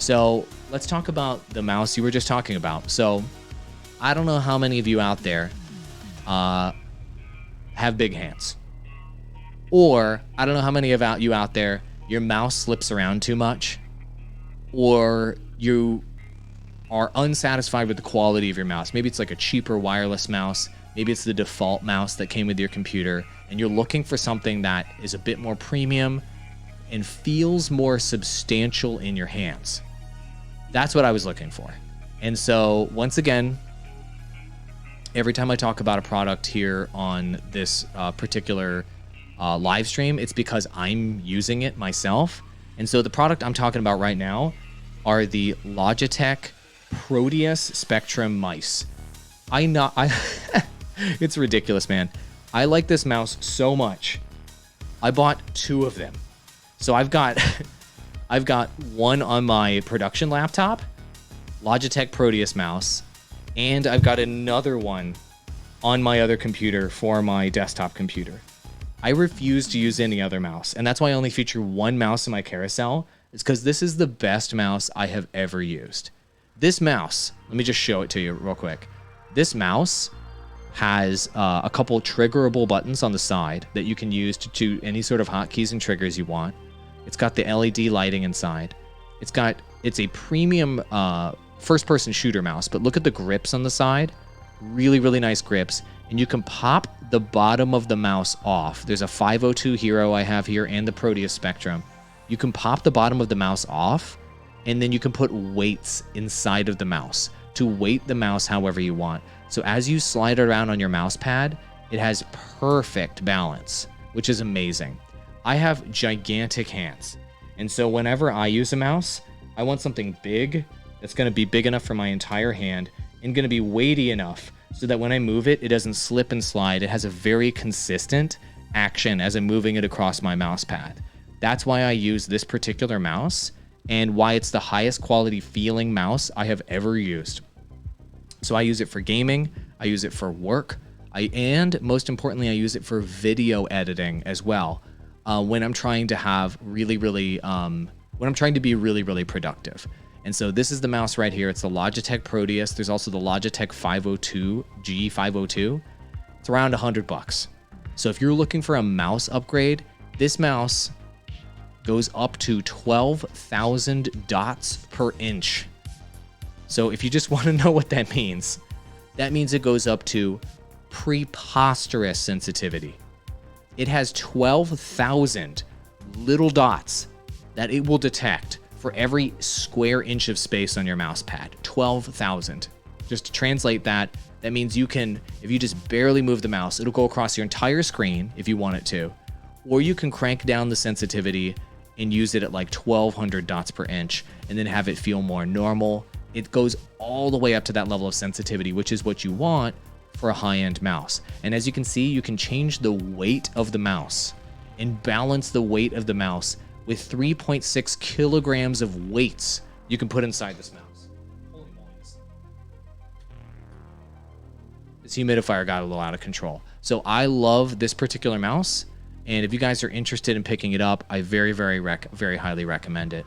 So let's talk about the mouse you were just talking about. So I don't know how many of you out there have big hands. Or I don't know how many of you out there, your mouse slips around too much. Or you are unsatisfied with the quality of your mouse. Maybe it's like a cheaper wireless mouse. Maybe it's the default mouse that came with your computer. And you're looking for something that is a bit more premium and feels more substantial in your hands. That's what I was looking for. And so once again, every time I talk about a product here on this particular live stream, it's because I'm using it myself. And so the product I'm talking about right now are the Logitech Proteus Spectrum mice. It's ridiculous, man. I like this mouse so much. I bought 2 of them. So I've got one on my production laptop, Logitech Proteus mouse, and I've got another one on my other computer for my desktop computer. I refuse to use any other mouse, and that's why I only feature one mouse in my carousel. It's because this is the best mouse I have ever used. This mouse, let me just show it to you real quick. This mouse has a couple triggerable buttons on the side that you can use to any sort of hotkeys and triggers you want. It's got the LED lighting inside. It's a premium first-person shooter mouse, but look at the grips on the side. Really, really nice grips. And you can pop the bottom of the mouse off. There's a 502 Hero I have here and the Proteus Spectrum. You can pop the bottom of the mouse off, and then you can put weights inside of the mouse to weight the mouse however you want. So as you slide it around on your mouse pad, it has perfect balance, which is amazing. I have gigantic hands, and so whenever I use a mouse, I want something big that's going to be big enough for my entire hand and going to be weighty enough so that when I move it, it doesn't slip and slide. It has a very consistent action as I'm moving it across my mouse pad. That's why I use this particular mouse and why it's the highest quality feeling mouse I have ever used. So I use it for gaming, I use it for work, and most importantly, I use it for video editing as well. When I'm trying to have when I'm trying to be really, really productive. And so this is the mouse right here. It's the Logitech Proteus. There's also the Logitech G502. It's around $100. So if you're looking for a mouse upgrade, this mouse goes up to 12,000 dots per inch. So if you just want to know what that means it goes up to preposterous sensitivity. It has 12,000 little dots that it will detect for every square inch of space on your mouse pad. 12,000. Just to translate that means you can, if you just barely move the mouse, it'll go across your entire screen if you want it to. Or you can crank down the sensitivity and use it at like 1,200 dots per inch and then have it feel more normal. It goes all the way up to that level of sensitivity, which is what you want for a high-end mouse. And as you can see, you can change the weight of the mouse and balance the weight of the mouse with 3.6 kilograms of weights you can put inside this mouse. Holy moly. This humidifier got a little out of control. So I love this particular mouse. And if you guys are interested in picking it up, I very, very highly recommend it.